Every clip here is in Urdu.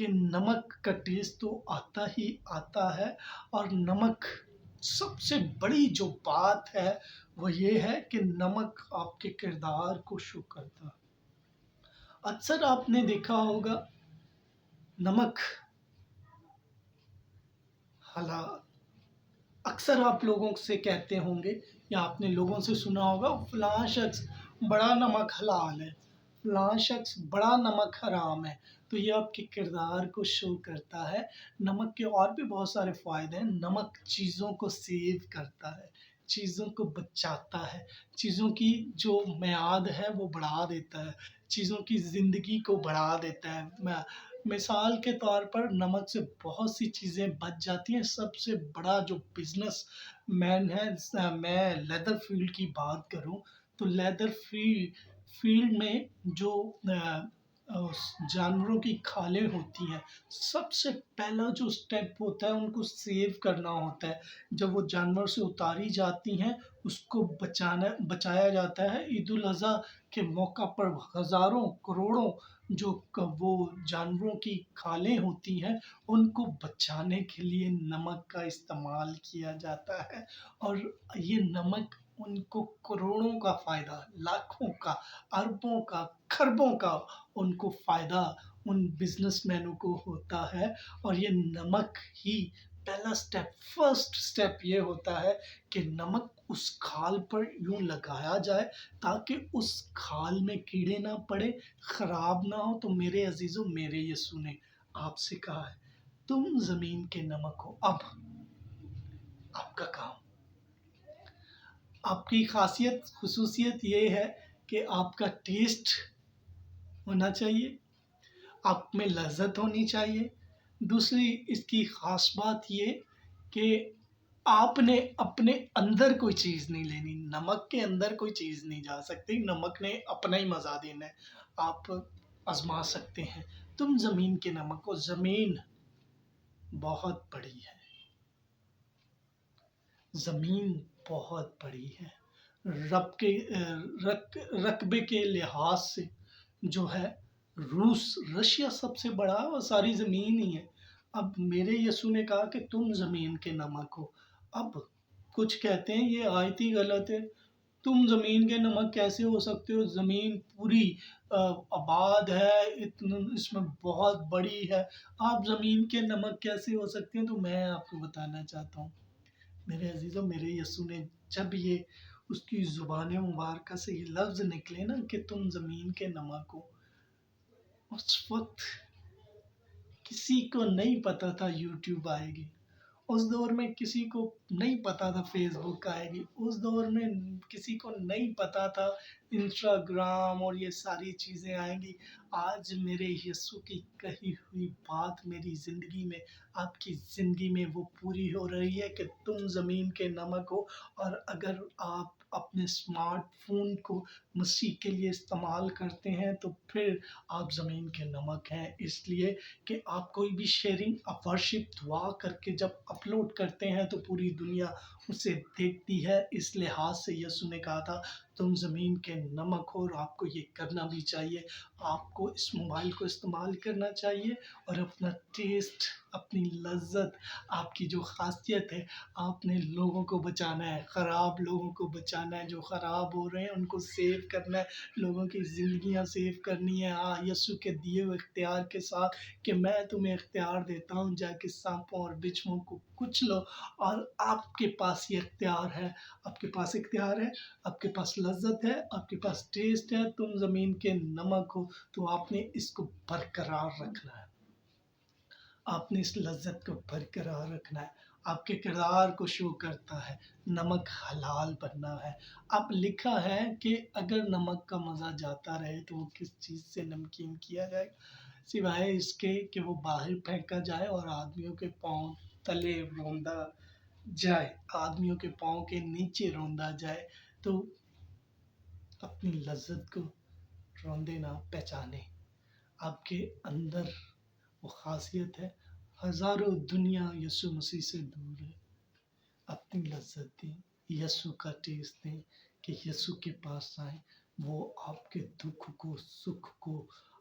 کہ نمک کا ٹیسٹ تو آتا ہی آتا ہے، اور نمک سب سے بڑی جو بات ہے وہ یہ ہے کہ نمک آپ کے کردار کو شو کرتا ہے۔ اکثر آپ نے دیکھا ہوگا نمک حلال، اکثر آپ لوگوں سے کہتے ہوں گے یا آپ نے لوگوں سے سنا ہوگا فلاں شخص بڑا نمک حلال ہے، فلاں شخص بڑا نمک حرام ہے۔ تو یہ آپ کے کردار کو شو کرتا ہے۔ نمک کے اور بھی بہت سارے فائدے ہیں۔ نمک چیزوں کو سیو کرتا ہے، چیزوں کو بچاتا ہے، چیزوں کی جو میعاد ہے وہ بڑھا دیتا ہے، چیزوں کی زندگی کو بڑھا دیتا ہے۔ مثال کے طور پر نمک سے بہت سی چیزیں بچ جاتی ہیں۔ سب سے بڑا جو بزنس مین ہے، میں لیدر فیلڈ کی بات کروں تو لیدر فیلڈ میں جو جانوروں کی کھالیں ہوتی ہیں، سب سے پہلا جو سٹیپ ہوتا ہے ان کو سیو کرنا ہوتا ہے۔ جب وہ جانور سے اتاری جاتی ہیں اس کو بچایا جاتا ہے۔ عید الاضحیٰ کے موقع پر ہزاروں کروڑوں جو وہ جانوروں کی کھالیں ہوتی ہیں ان کو بچانے کے لیے نمک کا استعمال کیا جاتا ہے، اور یہ نمک ان کو کروڑوں کا فائدہ، لاکھوں کا، اربوں کا، کھربوں کا ان کو فائدہ ان بزنس مینوں کو ہوتا ہے۔ اور یہ نمک ہی پہلا سٹیپ، فرسٹ سٹیپ یہ ہوتا ہے کہ نمک اس کھال پر یوں لگایا جائے تاکہ اس کھال میں کیڑے نہ پڑے، خراب نہ ہو۔ تو میرے عزیزوں، میرے یسوع نے آپ سے کہا ہے تم زمین کے نمک ہو۔ اب آپ کا کام، آپ کی خصوصیت یہ ہے کہ آپ کا ٹیسٹ ہونا چاہیے، آپ میں لذت ہونی چاہیے۔ دوسری اس کی خاص بات یہ کہ آپ نے اپنے اندر کوئی چیز نہیں لینی، نمک کے اندر کوئی چیز نہیں جا سکتی، نمک نے اپنا ہی مزہ دینا ہے۔ آپ آزما سکتے ہیں۔ تم زمین کے نمک ہو۔ زمین بہت بڑی ہے، زمین بہت بڑی ہے، رقبے کے لحاظ سے جو ہے رشیا سب سے بڑا ہے اور ساری زمین ہی ہے۔ اب میرے یسوع نے کہا کہ تم زمین کے نمک ہو۔ اب کچھ کہتے ہیں یہ آیت ہی غلط ہے، تم زمین کے نمک کیسے ہو سکتے ہو؟ زمین پوری آباد ہے، اس میں بہت بڑی ہے، آپ زمین کے نمک کیسے ہو سکتے ہیں؟ تو میں آپ کو بتانا چاہتا ہوں میرے عزیزوں، میرے یسوع نے جب یہ اس کی زبان مبارکہ سے یہ لفظ نکلے نا کہ تم زمین کے نمک ہو، اس وقت کسی کو نہیں پتا تھا یوٹیوب آئے گی، اس دور میں کسی کو نہیں پتا تھا فیس بک آئے گی، اس دور میں کسی کو نہیں پتا تھا انسٹاگرام اور یہ ساری چیزیں آئیں گی۔ آج میرے یسوع کی کہی ہوئی بات میری زندگی میں، آپ کی زندگی میں وہ پوری ہو رہی ہے کہ تم زمین کے نمک ہو۔ اور اگر آپ اپنے اسمارٹ فون کو مسیح کے لیے استعمال کرتے ہیں تو پھر آپ زمین کے نمک ہیں، اس لیے کہ آپ کوئی بھی شیئرنگ ورشپ دعا کر کے جب اپلوڈ کرتے ہیں تو پوری دنیا اسے دیکھتی ہے۔ اس لحاظ سے یسوع نے کہا تھا تم زمین کے نمک ہو، اور آپ کو یہ کرنا بھی چاہیے۔ آپ کو اس موبائل کو استعمال کرنا چاہیے اور اپنا ٹیسٹ، اپنی لذت، آپ کی جو خاصیت ہے، آپ نے لوگوں کو بچانا ہے، خراب لوگوں کو بچانا ہے، جو خراب ہو رہے ہیں ان کو سیو کرنا ہے، لوگوں کی زندگیاں سیو کرنی ہے۔ یسوع کے دیے ہوئے اختیار کے ساتھ کہ میں تمہیں اختیار دیتا ہوں، جا کے سانپوں اور بچھوؤں کو کچھ لو، اور آپ کے پاس یہ اختیار ہے، آپ کے پاس اختیار ہے، آپ کے پاس لذت ہے، آپ کے پاس ٹیسٹ ہے، تم زمین کے نمک ہو۔ تو آپ نے اس کو برقرار رکھنا ہے، آپ نے اس لذت کو برقرار رکھنا ہے۔ آپ کے کردار کو شو کرتا ہے، نمک حلال بننا ہے۔ اب لکھا ہے کہ اگر نمک کا مزہ جاتا رہے تو وہ کس چیز سے نمکین کیا جائے گا، سوائے اس کے کہ وہ باہر پھینکا جائے اور آدمیوں کے پاؤں تلے روندا جائے، آدمیوں کے پاؤں کے نیچے روندا جائے۔ تو اپنی لذت کو روندے نہ، پہچانے۔ آپ کے اندر وہ خاصیت ہے، ہزاروں دنیا یسوع مسیح سے دور ہے۔ اپنی لذت دیں، یسوع کا ٹیسٹ دیں، کہ یسوع کے پاس آئیں، وہ آپ کے دکھ کو، سکھ کو،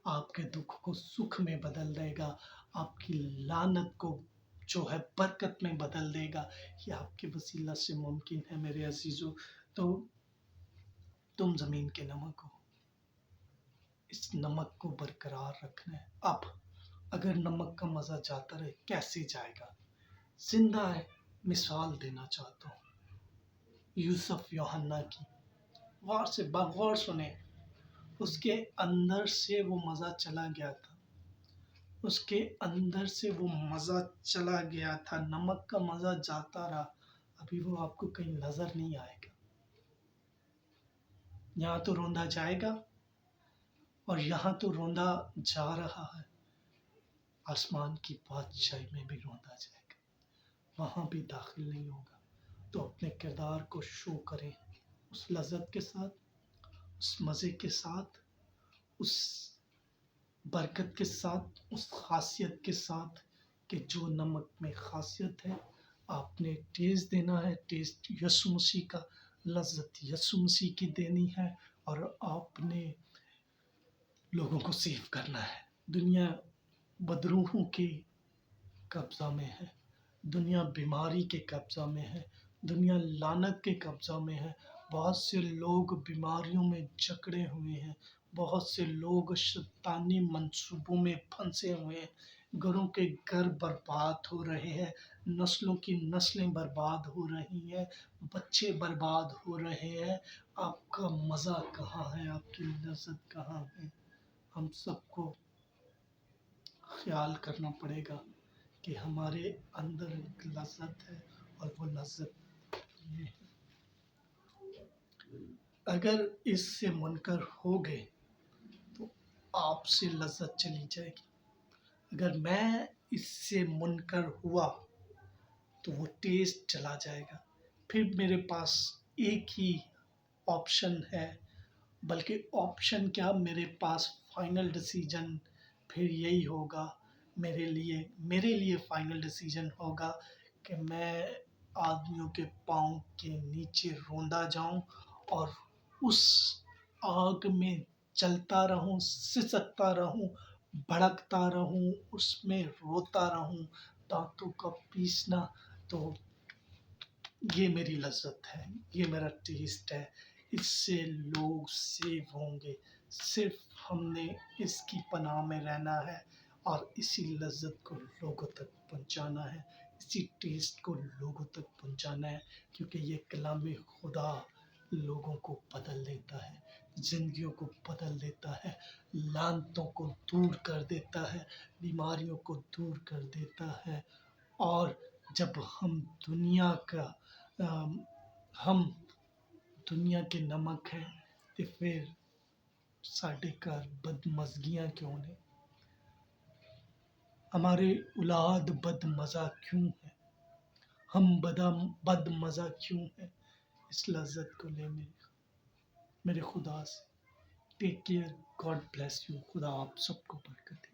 آپ کے دکھ کو سکھ میں بدل دے گا، آپ کی لعنت کو جو ہے برکت میں بدل دے گا. یہ آپ کے وسیلہ سے ممکن ہے میرے عزیزو. تو تم زمین کے نمک ہو، اس نمک کو برقرار رکھنا ہے. اب اگر نمک کا مزہ جاتا رہے کیسے جائے گا؟ زندہ ہے، مثال دینا چاہتا ہوں یوسف یوحنا کی. غور سے بغور سنیں، اس کے اندر سے وہ مزہ چلا گیا تھا، اس کے اندر سے وہ مزہ چلا گیا تھا، نمک کا مزہ جاتا رہا. ابھی وہ آپ کو کہیں نظر نہیں آئے گا. یہاں تو روندا جائے گا اور یہاں تو روندا جا رہا ہے. آسمان کی بادشاہی میں بھی روندا جائے گا، وہاں بھی داخل نہیں ہوگا. تو اپنے کردار کو شو کریں اس لذت کے ساتھ، اس مزے کے ساتھ، اس برکت کے ساتھ، اس خاصیت کے ساتھ کہ جو نمک میں خاصیت ہے. آپ نے ٹیسٹ دینا ہے، ٹیسٹ یسوع مسیح کا، لذت یسوع مسیح کی دینی ہے، اور آپ نے لوگوں کو سیو کرنا ہے. دنیا بدروحوں کے قبضہ میں ہے، دنیا بیماری کے قبضہ میں ہے، دنیا لعنت کے قبضہ میں ہے. بہت سے لوگ بیماریوں میں جکڑے ہوئے ہیں، بہت سے لوگ شیطانی منصوبوں میں پھنسے ہوئے ہیں. گھروں کے گھر برباد ہو رہے ہیں، نسلوں کی نسلیں برباد ہو رہی ہیں، بچے برباد ہو رہے ہیں. آپ کا مزہ کہاں ہے؟ آپ کی لذت کہاں ہے؟ ہم سب کو خیال کرنا پڑے گا کہ ہمارے اندر ایک لذت ہے، اور وہ لذت یہ ہے. اگر اس سے منکر ہو گئے تو آپ سے لذت چلی جائے گی. اگر میں اس سے منکر ہوا تو وہ ٹیسٹ چلا جائے گا. پھر میرے پاس ایک ہی آپشن ہے، بلکہ آپشن کیا، میرے پاس فائنل ڈیسیجن پھر یہی ہوگا. میرے لیے فائنل ڈیسیجن ہوگا کہ میں آدمیوں کے پاؤں کے نیچے روندا جاؤں، اور اس آگ میں جلتا رہوں، سسکتا رہوں، بھڑکتا رہوں، اس میں روتا رہوں، دانتوں کا پیسنا. تو یہ میری لذت ہے، یہ میرا ٹیسٹ ہے. اس سے لوگ سیو ہوں گے. صرف ہم نے اس کی پناہ میں رہنا ہے، اور اسی لذت کو لوگوں تک پہنچانا ہے، اسی ٹیسٹ کو لوگوں تک پہنچانا ہے. کیونکہ یہ کلام خدا لوگوں کو بدل دیتا ہے، زندگیوں کو بدل دیتا ہے، لعنتوں کو دور کر دیتا ہے، بیماریوں کو دور کر دیتا ہے. اور جب ہم دنیا کے نمک ہیں تو پھر ساڈے گھر بدمزگیاں کیوں نے؟ ہمارے اولاد بد مزہ کیوں ہے؟ ہم بد مزہ کیوں ہے؟ اس لذت کو لینے میرے خدا سے. Take care, God bless you. خدا آپ سب کو برکت دے.